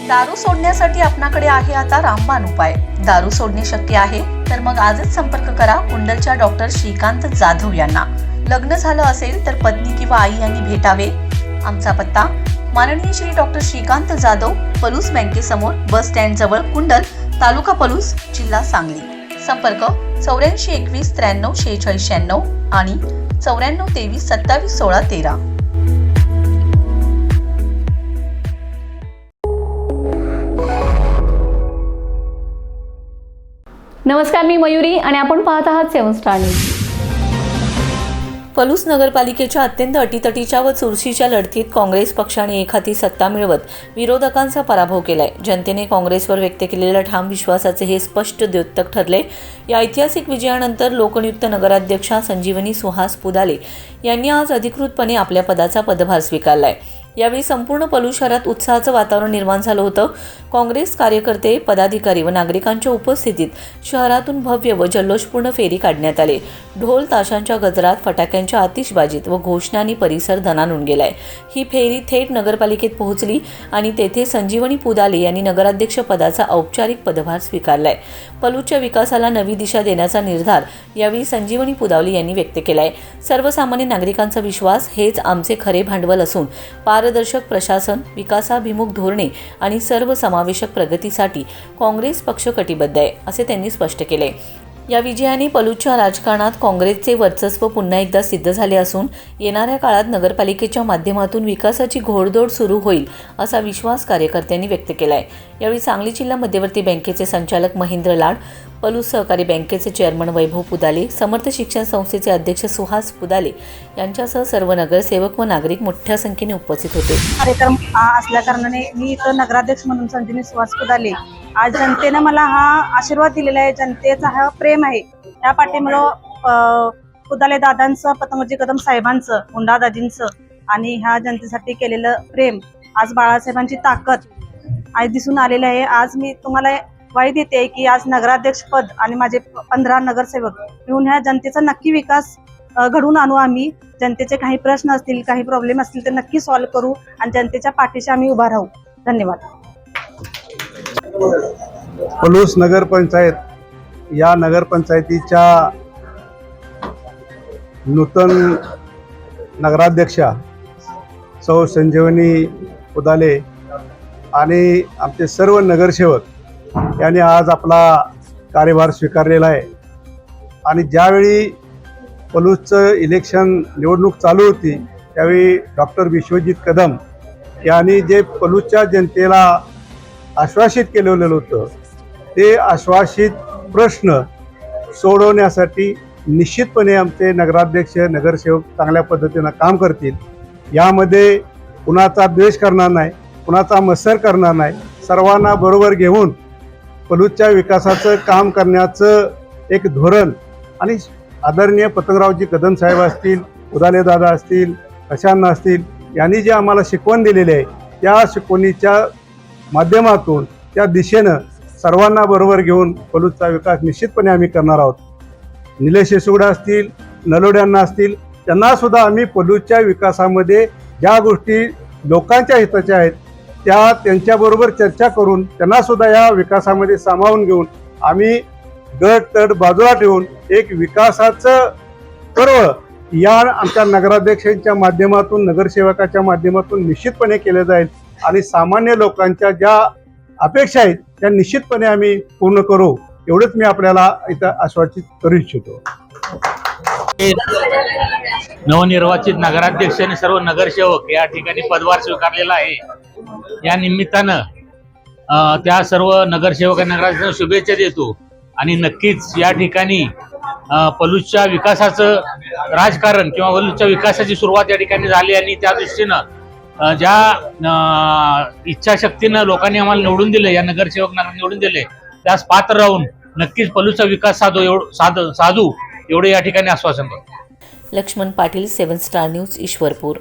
दारू सोडण्यासाठी आपणाकडे आहे आता रामबाण उपाय। दारू सोडणे शक्य आहे तर मग आजच संपर्क करा कुंडलच्या डॉक्टर श्रीकांत जाधव यांना। लग्न झालं असेल तर पत्नी किंवा आई यांनी भेटावे। आमचा पत्ता माननीय श्री डॉक्टर श्रीकांत जाधव, पलूस बँकेसमोर, बस स्टँड जवळ, कुंडल, तालुका पलूस, जिल्हा सांगली। संपर्क 84 21 93 46 96 आणि 94 23 27 16 13। नमस्कार, मी मयुरी आणि आपण पाहत आहात 7 स्टार न्यूज। पलूस नगरपालिकेच्या अत्यंत अटीतटीच्या व चुरशीच्या लढतीत काँग्रेस पक्षाने एकहाती सत्ता मिळवत विरोधकांचा पराभव केलाय। जनतेने काँग्रेसवर व्यक्त केलेल्या ठाम विश्वासाचे हे स्पष्ट द्योतक ठरले। या ऐतिहासिक विजयानंतर लोकनियुक्त नगराध्यक्षा संजीवनी सुहास पुदाले यांनी आज अधिकृतपणे आपल्या पदाचा पदभार स्वीकारलाय। यावेळी संपूर्ण पलूस शहरात उत्साहाचं वातावरण निर्माण झालं होतं। काँग्रेस कार्यकर्ते, पदाधिकारी व नागरिकांच्या उपस्थितीत शहरातून भव्य व जल्लोषपूर्ण फेरी काढण्यात आले। ढोल ताशांच्या गजरात, फटाक्यांच्या आतिषबाजीत व घोषणांनी परिसर दणाणून गेलाय। ही फेरी थेट नगरपालिकेत पोहोचली आणि तेथे संजीवनी पुदाले यांनी नगराध्यक्ष पदाचा औपचारिक पदभार स्वीकारलाय। पलूसच्या विकासाला नवी दिशा देण्याचा निर्धार यावेळी संजीवनी पुदाले यांनी व्यक्त केलाय। सर्वसामान्य नागरिकांचा विश्वास हेच आमचे खरे भांडवल असून पारदर्शक प्रशासन, विकासाभिमुख धोरणे आणि सर्वसमावेशक प्रगतीसाठी काँग्रेस पक्ष कटिबद्ध आहे, असे त्यांनी स्पष्ट केले। या विजयाने पलूसच्या राजकारणात काँग्रेसचे वर्चस्व पुन्हा एकदा सिद्ध झाले असून येणाऱ्या काळात नगरपालिकेच्या माध्यमातून विकासाची घोडदौड सुरू होईल असा विश्वास कार्यकर्त्यांनी व्यक्त केलाय। यावेळी सांगली जिल्हा मध्यवर्ती बँकेचे संचालक महेंद्र लाड, पलूस सहकारी बँकेचे चेअरमन वैभव पुदाले, समर्थ शिक्षण संस्थेचे अध्यक्ष सुहास पुदाले यांच्यासह सर्व नगरसेवक व नागरिक मोठ्या संख्येने उपस्थित होते। कार्यक्रम असल्या कारणाने मी इथं नगराध्यक्ष म्हणून संजीवनी सुहास पुदाले, आज जनतेनं मला हा आशीर्वाद दिलेला आहे। जनतेचा हा प्रेम आहे। त्या पाठीमुळं पुदाले दादांचं, पतंगजी कदम साहेबांचं, हुंडा दाजींचं आणि ह्या जनतेसाठी केलेलं प्रेम, आज बाळासाहेबांची ताकद आज दिसून आलेली आहे। आज मी तुम्हाला ग्वाही देते की आज नगराध्यक्ष पद आणि माझे 15 नगरसेवक मिळून ह्या जनतेचा नक्की विकास घडवून आणू। आम्ही जनतेचे काही प्रश्न असतील, काही प्रॉब्लेम असतील तर नक्की सॉल्व्ह करू आणि जनतेच्या पाठीशी आम्ही उभा राहू। धन्यवाद। पलूस नगरपंचायत या नगरपंचायतीच्या नूतन नगराध्यक्षा सौ संजीवनी पुदाले आणि आमचे सर्व नगरसेवक यांनी आज आपला कार्यभार स्वीकारलेला आहे। आणि ज्यावेळी पलूसचं इलेक्शन निवडणूक चालू होती त्यावेळी डॉक्टर विश्वजित कदम यांनी जे पलूसच्या जनतेला आश्वासित केलेलं होतं ते आश्वासित प्रश्न सोडवण्यासाठी निश्चितपणे आमचे नगराध्यक्ष, नगरसेवक चांगल्या पद्धतीनं काम करतील। यामध्ये कुणाचा द्वेष करणार नाही, कुणाचा मत्सर करणार नाही, सर्वांना बरोबर घेऊन पलूसच्या विकासाचं काम करण्याचं एक धोरण आणि आदरणीय पतंगरावजी कदम साहेब असतील, पुदाले दादा असतील, प्रशांत असतील यांनी जे आम्हाला शिकवण दिलेली आहे त्या शिकवणीच्या माध्यमातून त्या दिशेनं सर्वांना बरोबर घेऊन पलूसचा विकास निश्चितपणे आम्ही करणार आहोत। निलेश येसुगडा असतील, नलोड्यांना असतील, त्यांना सुद्धा आम्ही पलूसच्या विकासामध्ये ज्या गोष्टी लोकांच्या हिताच्या आहेत त्या त्यांच्याबरोबर चर्चा करून त्यांना सुद्धा या विकासामध्ये सामावून घेऊन आम्ही गट तट बाजूला ठेवून एक विकासाचं पर्व या आमच्या नगराध्यक्षांच्या माध्यमातून, नगरसेवकाच्या माध्यमातून निश्चितपणे केलं जाईल आणि सामान्य लोकांच्या ज्या अपेक्षा आहेत त्या निश्चितपणे आम्ही पूर्ण करू, एवढंच मी आपल्याला इथं आश्वासित करू इच्छितो। नवनिर्वाचित नगराध्यक्ष आणि सर्व नगरसेवक या ठिकाणी पदभार स्वीकारलेला आहे। या निमित्तानं त्या सर्व नगरसेवकांना नगराध्यक्षांना शुभेच्छा देतो आणि नक्कीच या ठिकाणी पलूसच्या विकासाचं राजकारण किंवा पलूसच्या विकासाची सुरुवात या ठिकाणी झाली आणि त्या दृष्टीनं ज्या इच्छाशक्तीनं लोकांनी आम्हाला निवडून दिले, या नगरसेवकांना निवडून दिले, त्यास पात्र राहून नक्कीच पलूसचा विकास साधू एवढे या ठिकाणी आश्वासन करतो। Laxman Patil, 7 star news, Ishwarpur.